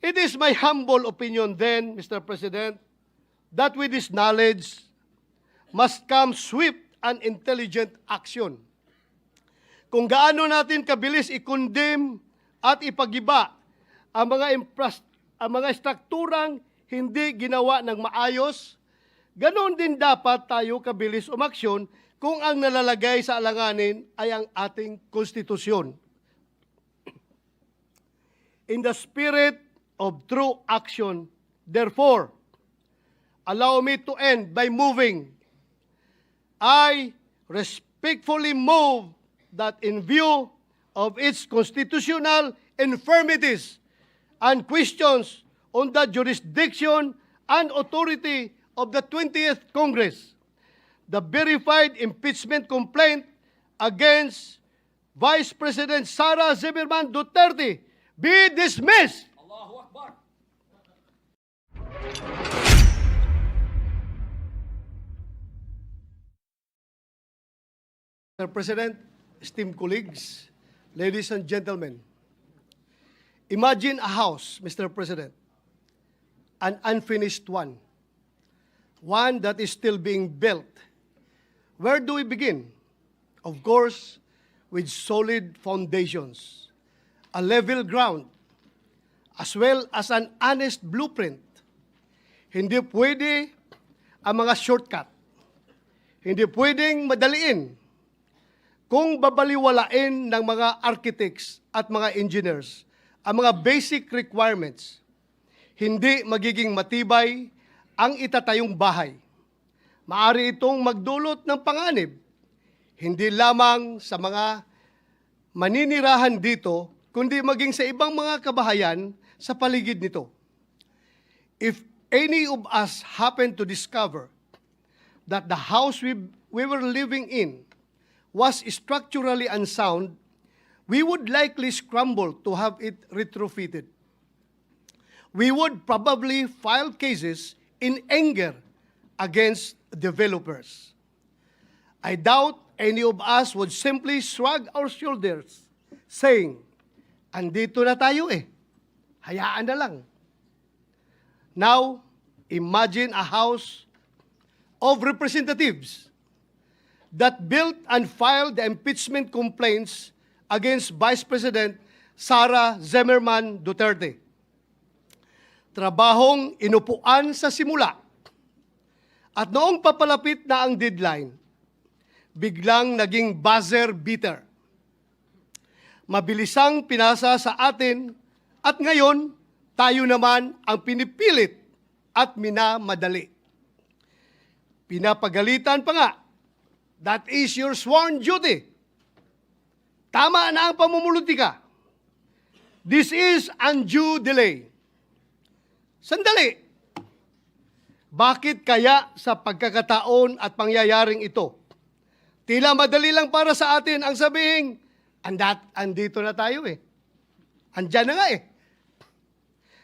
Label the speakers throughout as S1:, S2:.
S1: It is my humble opinion then, Mr. President, that with this knowledge must come swift and intelligent action. Kung gaano natin kabilis i-condemn at ipagiba ang mga strukturang hindi ginawa ng maayos, ganoon din dapat tayo kabilis umaksyon kung ang nalalagay sa alanganin ay ang ating konstitusyon. In the spirit of true action, therefore, allow me to end by moving. I respectfully move that in view of its constitutional infirmities and questions on the jurisdiction and authority of the 20th Congress, the verified impeachment complaint against Vice President Sara Zimmerman Duterte be dismissed.
S2: Allahu Akbar.
S1: Mr. President, esteemed colleagues, ladies and gentlemen, imagine a house, Mr. President, an unfinished one that is still being built. Where do we begin? Of course, with solid foundations, a level ground, as well as an honest blueprint. Hindi pwede ang mga shortcut. Hindi pwedeng madaliin kung babaliwalain ng mga architects at mga engineers ang mga basic requirements. Hindi magiging matibay ang itatayong bahay. Maari itong magdulot ng panganib, hindi lamang sa mga maninirahan dito, kundi maging sa ibang mga kabahayan sa paligid nito. If any of us happen to discover that the house we were living in was structurally unsound, we would likely scramble to have it retrofitted. We would probably file cases in anger against developers. I doubt any of us would simply shrug our shoulders, saying, andito na tayo hayaan na lang. Now, imagine a house of representatives that built and filed the impeachment complaints against Vice President Sara Zimmerman Duterte. Trabahong inupuan sa simula. At noong papalapit na ang deadline, biglang naging buzzer beater. Mabilisang pinasa sa atin at ngayon tayo naman ang pinipilit at minamadali. Pinapagalitan pa nga, that is your sworn duty. Tama na ang pamumulutika. This is undue delay. Sandali. Bakit kaya sa pagkakataon at pangyayaring ito, tila madali lang para sa atin ang sabihing, andito na tayo Andyan na nga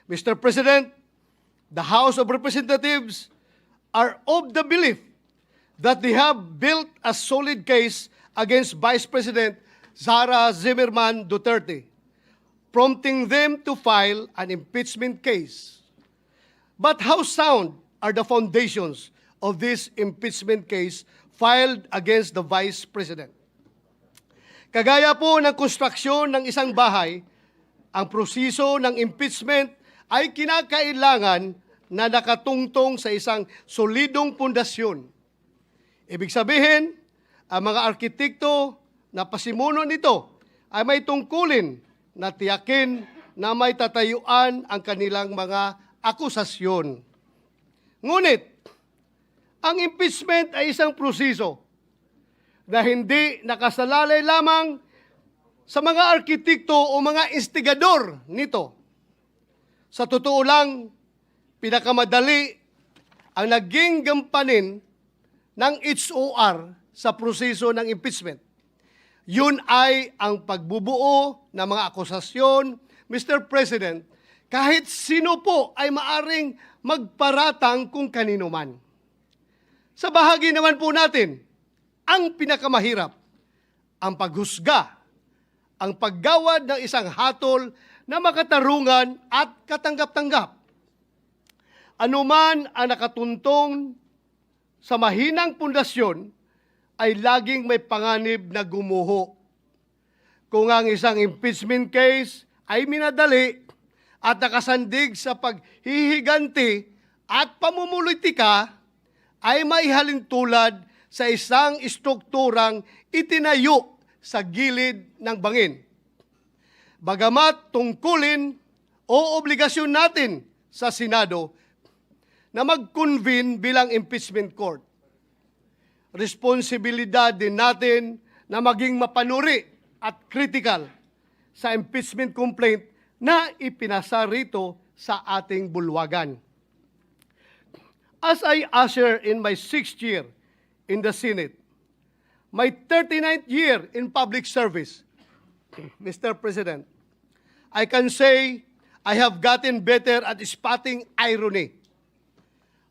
S1: Mr. President, the House of Representatives are of the belief that they have built a solid case against Vice President Sara Zimmerman Duterte, prompting them to file an impeachment case. But how sound are the foundations of this impeachment case filed against the Vice President? Kagaya po ng konstruksyon ng isang bahay, ang proseso ng impeachment ay kinakailangan na nakatungtong sa isang solidong pundasyon. Ibig sabihin, ang mga arkitekto na pasimuno nito ay may tungkulin na tiyakin na may tatayuan ang kanilang mga akusasyon. Ngunit, ang impeachment ay isang proseso na hindi nakasalalay lamang sa mga arkitekto o mga instigador nito. Sa totoo lang, pinakamadali ang naging gampanin ng HOR sa proseso ng impeachment. Yun ay ang pagbubuo ng mga akusasyon, Mr. President, kahit sino po ay maaring magparatang kung kanino man. Sa bahagi naman po natin, ang pinakamahirap, ang paghusga, ang paggawad ng isang hatol na makatarungan at katanggap-tanggap. Anuman ang nakatuntong sa mahinang pundasyon ay laging may panganib na gumuho. Kung ang isang impeachment case ay minadali at nakasandig sa paghihiganti at pamumulitika, ay maihalin tulad sa isang istrukturang itinayo sa gilid ng bangin. Bagamat tungkulin o obligasyon natin sa Senado na mag-convene bilang impeachment court, responsibilidad din natin na maging mapanuri at critical sa impeachment complaint na ipinasa rito sa ating bulwagan. As I usher in my 6th year in the Senate, my 39th year in public service, Mr. President, I can say I have gotten better at spotting irony.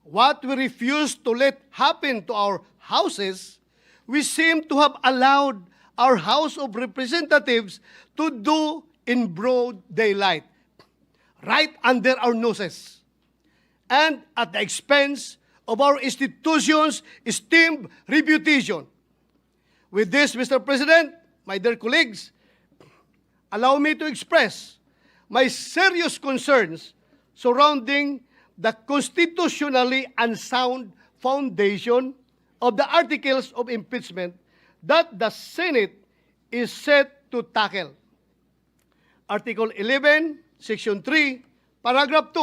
S1: What we refuse to let happen to our houses, we seem to have allowed our House of Representatives to do in broad daylight, right under our noses, and at the expense of our institution's esteemed reputation. With this, Mr. President, my dear colleagues, allow me to express my serious concerns surrounding the constitutionally unsound foundation of the articles of impeachment that the Senate is set to tackle. Article 11, Section 3, Paragraph 2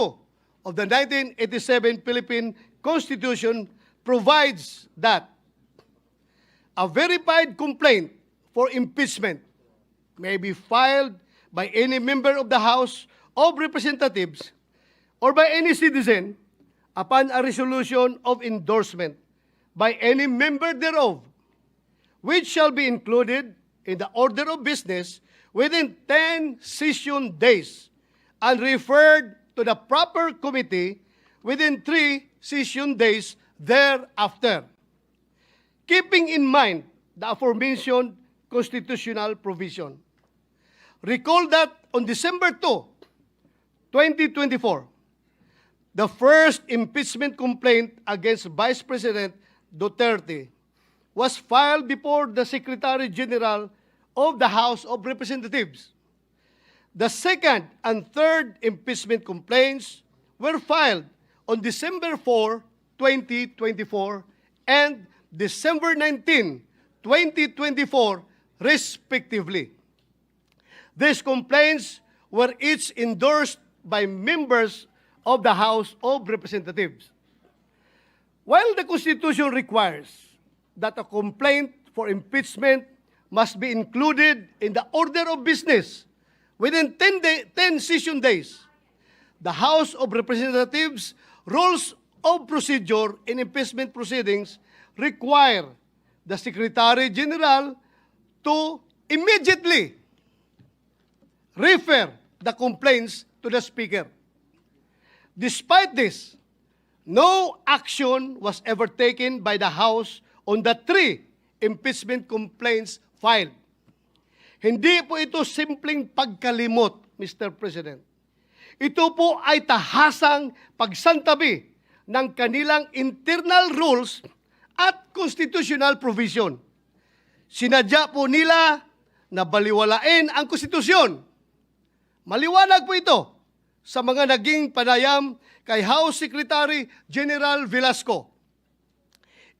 S1: of the 1987 Philippine Constitution provides that a verified complaint for impeachment may be filed by any member of the House of Representatives or by any citizen upon a resolution of endorsement by any member thereof, which shall be included in the order of business within 10 session days and referred to the proper committee within 3 session days thereafter. Keeping in mind the aforementioned constitutional provision. Recall that on December 2, 2024, the first impeachment complaint against Vice President Duterte was filed before the Secretary General of the House of Representatives. The second and third impeachment complaints were filed on December 4, 2024 and December 19, 2024, respectively. These complaints were each endorsed by members of the House of Representatives. While the Constitution requires that a complaint for impeachment must be included in the order of business within 10 session days, the House of Representatives rules of procedure in impeachment proceedings require the Secretary General to immediately refer the complaints to the Speaker. Despite this, no action was ever taken by the House on the 3 impeachment complaints filed. Hindi po ito simpleng pagkalimot, Mr. President. Ito po ay tahasang pagsantabi ng kanilang internal rules at constitutional provision. Sinadya po nila na baliwalain ang konstitusyon. Maliwanag po ito sa mga naging panayam kay House Secretary General Velasco.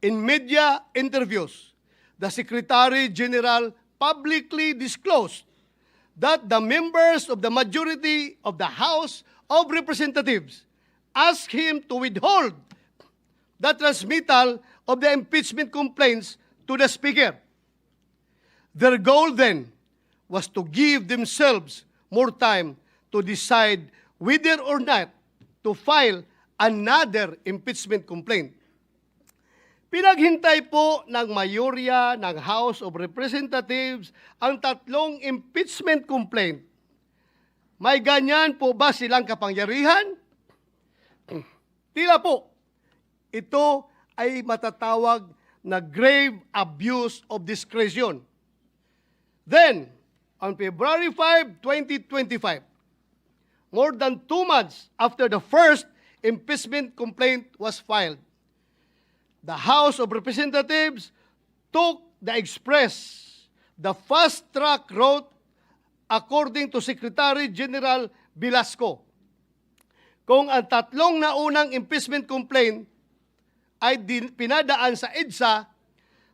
S1: In media interviews, the Secretary General publicly disclosed that the members of the majority of the House of Representatives asked him to withhold the transmittal of the impeachment complaints to the Speaker. Their goal then was to give themselves more time to decide whether or not to file another impeachment complaint. Pinaghintay po ng mayorya ng House of Representatives ang 3 impeachment complaint. May ganyan po ba silang kapangyarihan? Tila po, ito ay matatawag na grave abuse of discretion. Then, on February 5, 2025, more than 2 months after the first impeachment complaint was filed. The House of Representatives took the express, the fast-track route according to Secretary General Velasco. Kung ang tatlong naunang impeachment complaint ay pinadaan sa EDSA,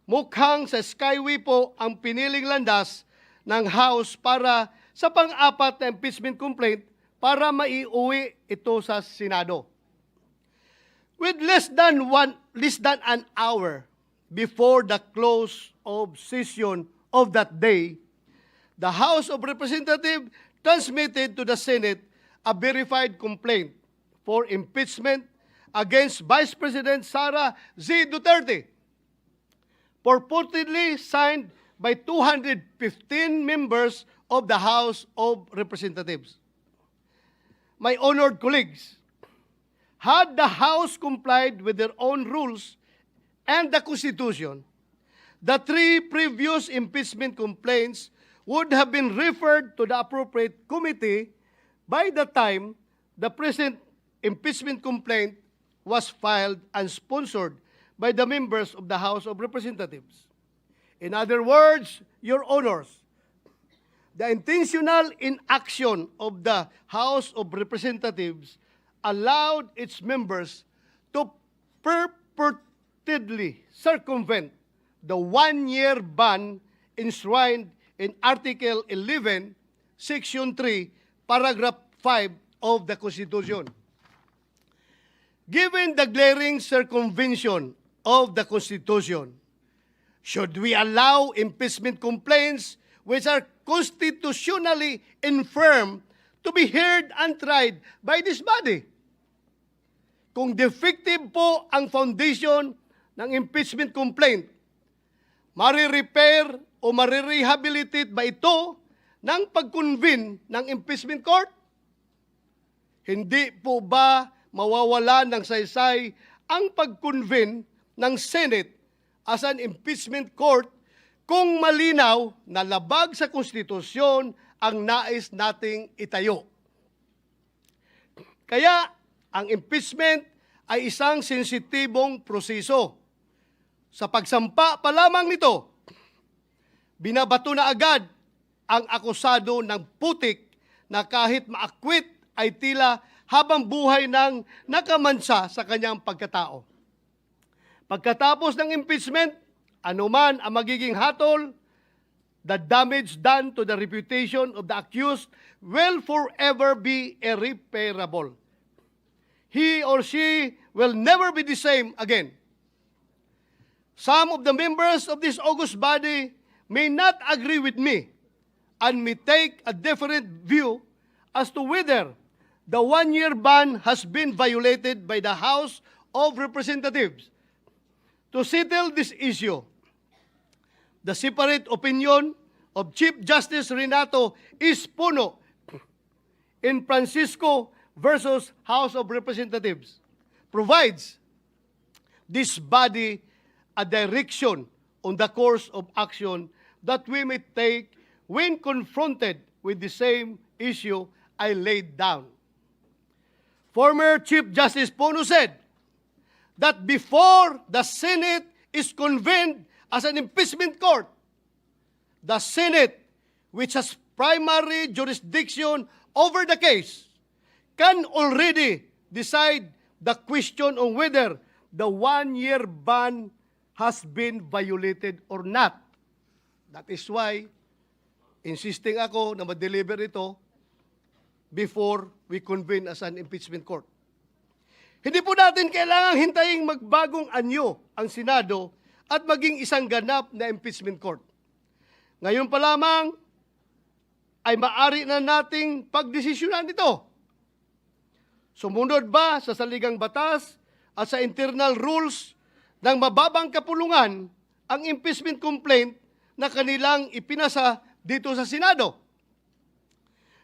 S1: mukhang sa Skyway po ang piniling landas ng House para sa pang-apat na impeachment complaint para maiuwi ito sa Senado. With less than an hour before the close of session of that day, the House of Representatives transmitted to the Senate a verified complaint for impeachment against Vice President Sara Z. Duterte, purportedly signed by 215 members of the House of Representatives. My honored colleagues, had the House complied with their own rules and the Constitution, the 3 previous impeachment complaints would have been referred to the appropriate committee by the time the present impeachment complaint was filed and sponsored by the members of the House of Representatives. In other words, Your Honors, the intentional inaction of the House of Representatives allowed its members to purportedly circumvent the 1-year ban enshrined in Article 11, Section 3, Paragraph 5 of the Constitution. Given the glaring circumvention of the Constitution, should we allow impeachment complaints which are constitutionally infirm to be heard and tried by this body? Kung defective po ang foundation ng impeachment complaint, marirepair o marirehabilitate ba ito ng pag-convene ng impeachment court? Hindi po ba mawawala ng saysay ang pag-convene ng Senate as an impeachment court kung malinaw na labag sa konstitusyon ang nais nating itayo? Kaya ang impeachment ay isang sensitibong proseso. Sa pagsampa pa lamang nito, binabato na agad ang akusado ng putik na kahit maakwit ay tila habang buhay ng nakamansa sa kanyang pagkatao. Pagkatapos ng impeachment, anuman ang magiging hatol, the damage done to the reputation of the accused will forever be irreparable. He or she will never be the same again. Some of the members of this august body may not agree with me and may take a different view as to whether the 1-year ban has been violated by the House of Representatives. To settle this issue, the separate opinion of Chief Justice Renato Espuno in Francisco versus House of Representatives provides this body a direction on the course of action that we may take when confronted with the same issue I laid down. Former Chief Justice Puno said that before the Senate is convened as an impeachment court, the Senate, which has primary jurisdiction over the case, can already decide the question on whether the 1-year ban has been violated or not. That is why, insisting ako na ma-deliver ito before we convene as an impeachment court. Hindi po natin kailangang hintaying magbagong anyo ang Senado at maging isang ganap na impeachment court. Ngayon pa lamang ay maaari na nating pagdesisyonan ito. Sumunod ba sa saligang batas at sa internal rules ng mababang kapulungan ang impeachment complaint na kanilang ipinasa dito sa Senado?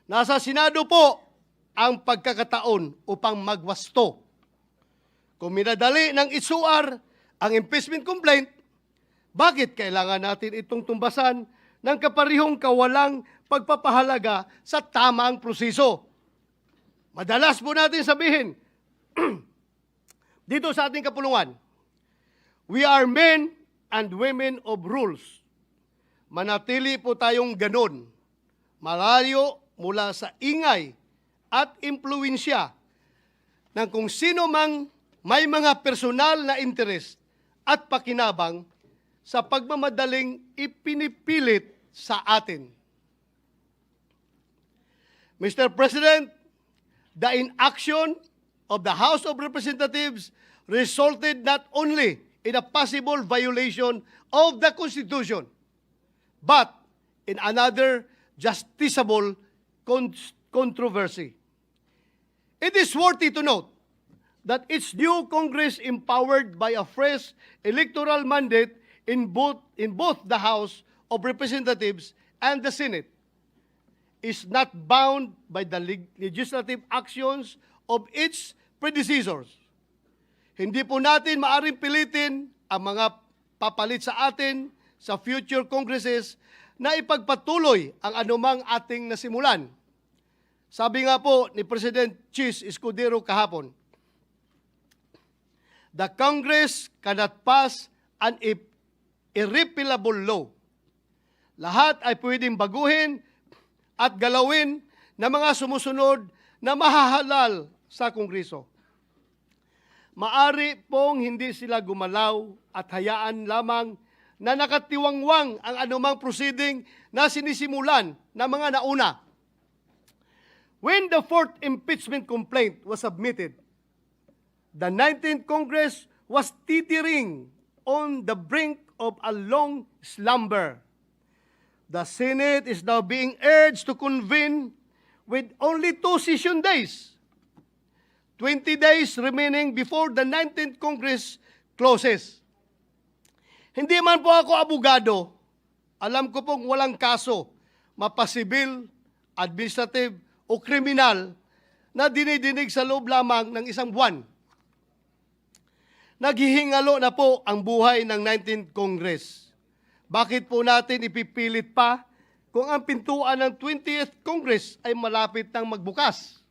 S1: Nasa Senado po ang pagkakataon upang magwasto. Kung minadali ng isuar ang impeachment complaint, bakit kailangan natin itong tumbasan ng kaparihong kawalang pagpapahalaga sa tamang proseso? Madalas po natin sabihin, dito sa ating kapulungan, we are men and women of rules. Manatili po tayong ganon, malayo mula sa ingay at impluensya ng kung sino mang may mga personal na interest at pakinabang sa pagmamadaling ipinipilit sa atin. Mr. President, the inaction of the House of Representatives resulted not only in a possible violation of the Constitution, but in another justiciable controversy. It is worthy to note that its new Congress, empowered by a fresh electoral mandate in both the House of Representatives and the Senate, is not bound by the legislative actions of its predecessors. Hindi po natin maaring pilitin ang mga papalit sa atin sa future Congresses na ipagpatuloy ang anumang ating nasimulan. Sabi nga po ni President Chis Escudero kahapon, the Congress cannot pass an irrepealable law. Lahat ay pwedeng baguhin at galawin ng mga sumusunod na mahahalal sa Kongreso. Maari pong hindi sila gumalaw at hayaan lamang na nakatiwangwang ang anumang proceeding na sinisimulan ng mga nauna. When the fourth impeachment complaint was submitted, the 19th Congress was teetering on the brink of a long slumber. The Senate is now being urged to convene with only 2 session days, 20 days remaining before the 19th Congress closes. Hindi man po ako abogado, alam ko pong walang kaso, mapasibil, administrative o kriminal na dinidinig sa loob lamang ng isang buwan. Naghihingalo na po ang buhay ng 19th Congress. Bakit po natin ipipilit pa kung ang pintuan ng 20th Congress ay malapit nang magbukas?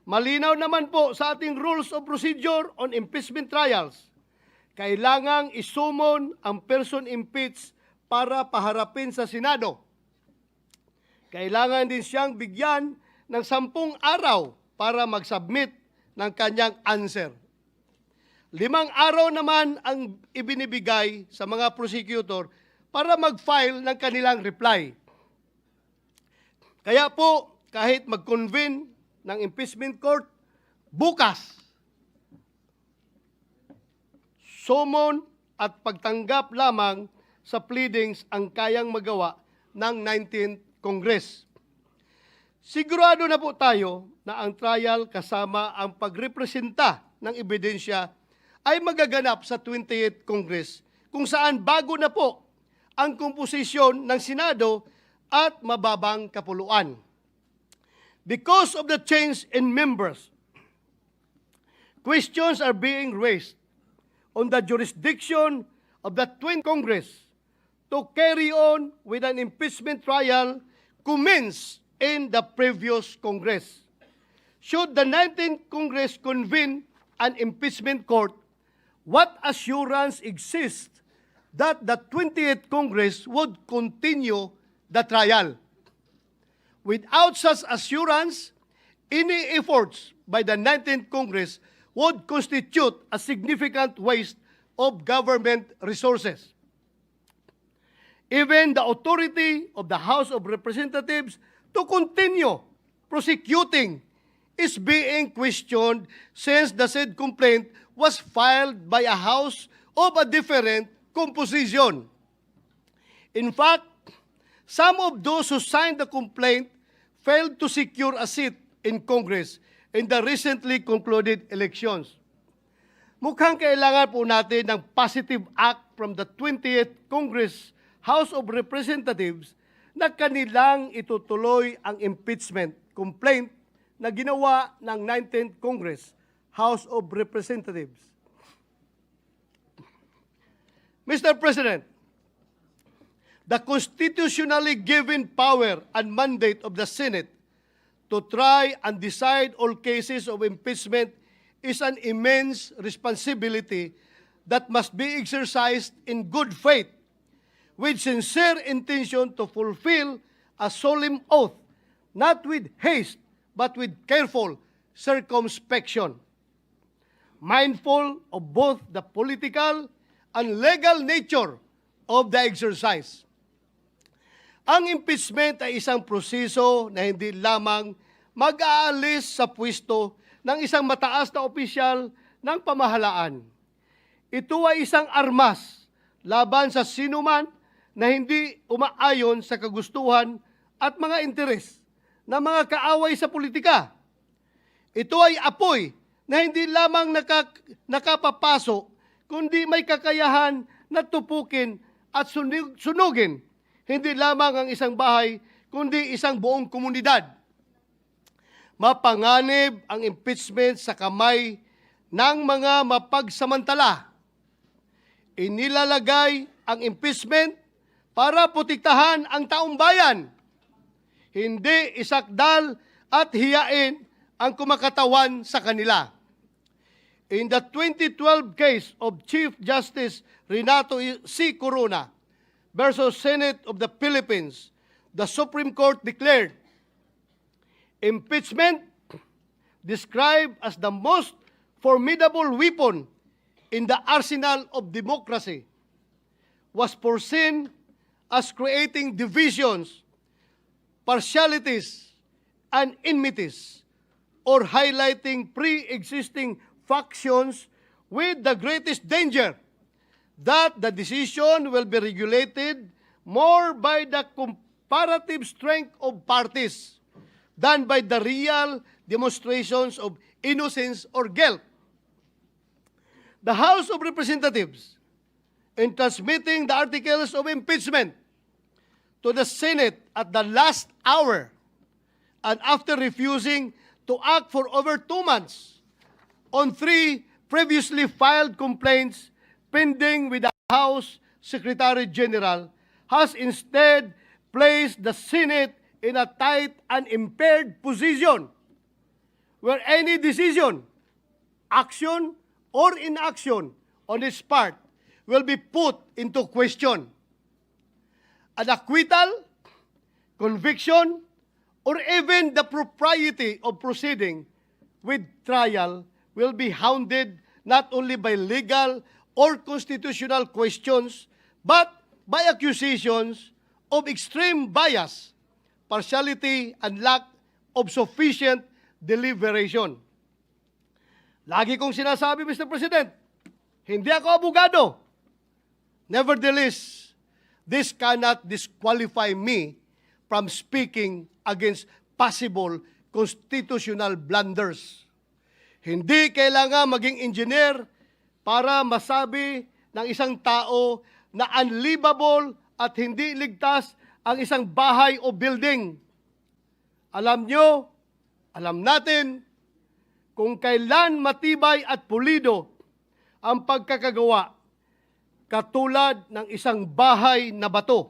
S1: Malinaw naman po sa ating Rules of Procedure on Impeachment Trials, kailangang isumon ang person impeached para paharapin sa Senado. Kailangan din siyang bigyan ng 10 araw para mag-submit ng kanyang answer. 5 araw naman ang ibinibigay sa mga prosecutor para mag-file ng kanilang reply. Kaya po, kahit mag-convene ng impeachment court bukas, summon at pagtanggap lamang sa pleadings ang kayang magawa ng 19th Congress. Sigurado na po tayo na ang trial kasama ang pagrepresenta ng ebidensya ay magaganap sa 20th Congress, kung saan bago na po ang komposisyon ng Senado at mababang kapuluan. Because of the change in members, questions are being raised on the jurisdiction of the 20th Congress to carry on with an impeachment trial commenced in the previous Congress. Should the 19th Congress convene an impeachment court, what assurance exists that the 20th Congress would continue the trial? Without such assurance, any efforts by the 19th Congress would constitute a significant waste of government resources. Even the authority of the House of Representatives to continue prosecuting is being questioned since the said complaint was filed by a House of a different composition. In fact, some of those who signed the complaint failed to secure a seat in Congress in the recently concluded elections. Mukhang kailangan po natin ng positive act from the 20th Congress House of Representatives na kanilang itutuloy ang impeachment complaint na ginawa ng 19th Congress House of Representatives. Mr. President, the constitutionally given power and mandate of the Senate to try and decide all cases of impeachment is an immense responsibility that must be exercised in good faith, with sincere intention to fulfill a solemn oath, not with haste, but with careful circumspection, mindful of both the political and legal nature of the exercise. Ang impeachment ay isang proseso na hindi lamang mag-aalis sa pwesto ng isang mataas na opisyal ng pamahalaan. Ito ay isang armas laban sa sinuman na hindi umaayon sa kagustuhan at mga interes ng mga kaaway sa politika. Ito ay apoy na hindi lamang nakapapasok, kundi may kakayahan na tupukin at sunugin hindi lamang ang isang bahay, kundi isang buong komunidad. Mapanganib ang impeachment sa kamay ng mga mapagsamantala. Inilalagay ang impeachment para protektahan ang taong bayan, hindi isakdal at hiyain ang kumakatawan sa kanila. In the 2012 case of Chief Justice Renato C. Corona versus Senate of the Philippines, the Supreme Court declared impeachment, described as the most formidable weapon in the arsenal of democracy, was foreseen as creating divisions, partialities, and enmities, or highlighting pre-existing factions, with the greatest danger that the decision will be regulated more by the comparative strength of parties than by the real demonstrations of innocence or guilt. The House of Representatives, in transmitting the articles of impeachment to the Senate at the last hour, and after refusing to act for over 2 months on 3 previously filed complaints pending with the House Secretary General, has instead placed the Senate in a tight and impaired position where any decision, action, or inaction on its part will be put into question. An acquittal, conviction, or even the propriety of proceeding with trial will be hounded not only by legal or constitutional questions, but by accusations of extreme bias, partiality, and lack of sufficient deliberation. Lagi kong sinasabi, Mr. President, hindi ako abogado. Nevertheless, this cannot disqualify me from speaking against possible constitutional blunders. Hindi kailangan maging engineer para masabi ng isang tao na unlivable at hindi ligtas ang isang bahay o building. Alam nyo, alam natin, kung kailan matibay at pulido ang pagkakagawa katulad ng isang bahay na bato.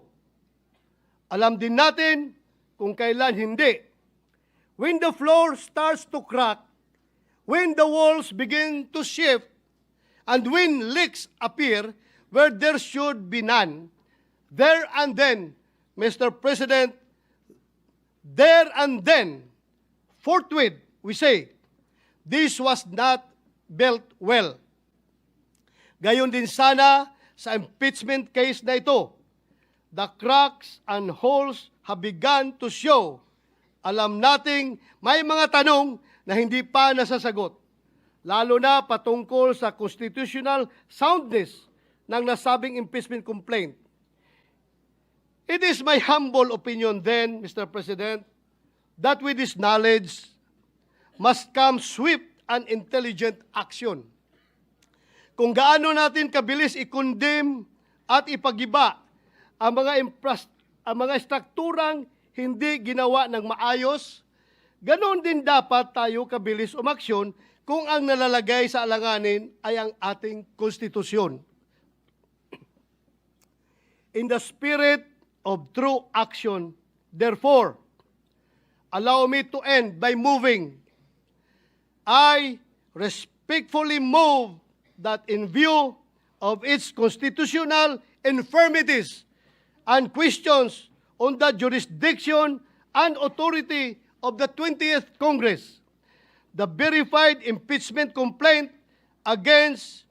S1: Alam din natin kung kailan hindi. When the floor starts to crack, when the walls begin to shift, and when leaks appear where there should be none, there and then, Mr. President, there and then, forthwith, we say, this was not built well. Gayon din sana sa impeachment case na ito. The cracks and holes have begun to show. Alam nating may mga tanong na hindi pa nasasagot, lalo na patungkol sa constitutional soundness ng nasabing impeachment complaint. It is my humble opinion then, Mr. President, that with this knowledge must come swift and intelligent action. Kung gaano natin kabilis i-condemn at ipagiba ang mga strukturang hindi ginawa ng maayos, ganoon din dapat tayo kabilis umaksyon kung ang nalalagay sa alanganin ay ang ating konstitusyon. In the spirit of true action, therefore, allow me to end by moving. I respectfully move that in view of its constitutional infirmities and questions on the jurisdiction and authority of the 20th Congress, the verified impeachment complaint against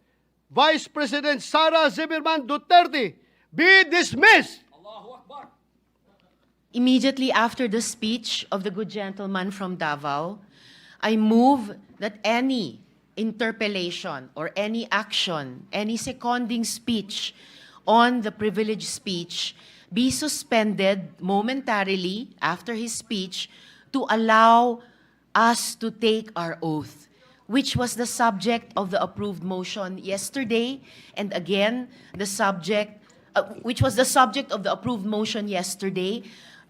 S1: Vice President Sara Zimmerman Duterte be dismissed.
S2: Immediately after the speech of the good gentleman from Davao, I move that any interpellation or any action, any seconding speech on the privileged speech be suspended momentarily after his speech to allow us to take our oath, which was the subject of the approved motion yesterday, and again, which was the subject of the approved motion yesterday,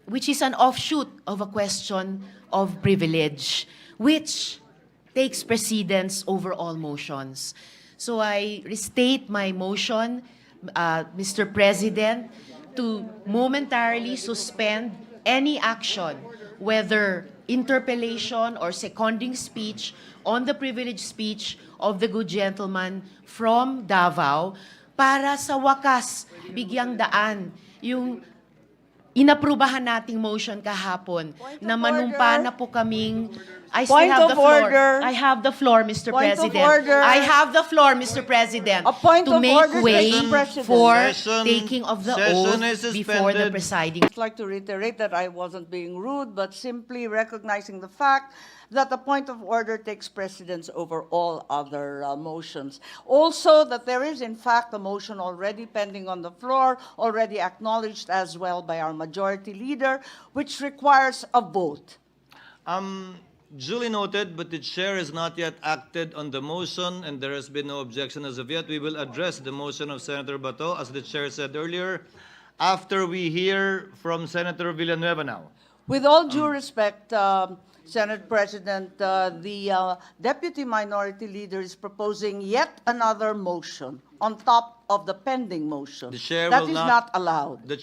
S2: which is an offshoot of a question of privilege, which takes precedence over all motions. So I restate my motion, Mr. President, to momentarily suspend any action, whether interpellation or seconding speech on the privileged speech of the good gentleman from Davao, para sa wakas bigyang daan yung inaprubahan nating motion kahapon na manumpa na po kaming I still
S3: Point
S2: have
S3: of
S2: the floor.
S3: order.
S2: I have the floor, Mr.
S3: Point of
S2: President.
S3: order.
S2: I have the floor, Mr. President,
S3: A point
S2: to
S3: of
S2: make
S3: order,
S2: way
S3: Mr. President.
S2: for
S4: Session-
S2: taking of the
S4: session
S2: oath
S4: is
S2: before the
S4: suspended.
S2: presiding.
S3: I'd like to reiterate that I wasn't being rude, but simply recognizing the fact that the point of order takes precedence over all other motions. Also, that there is in fact a motion already pending on the floor, already acknowledged as well by our majority leader, which requires a vote.
S4: Duly noted, but the chair has not yet acted on the motion and there has been no objection as of yet. We will address the motion of Senator Bato, as the chair said earlier, after we hear from Senator Villanueva now.
S3: With all due respect, Senate President, the Deputy Minority Leader is proposing yet another motion on top of the pending motion.
S4: The chair
S3: That
S4: will
S3: is
S4: not-
S3: not allowed.
S4: The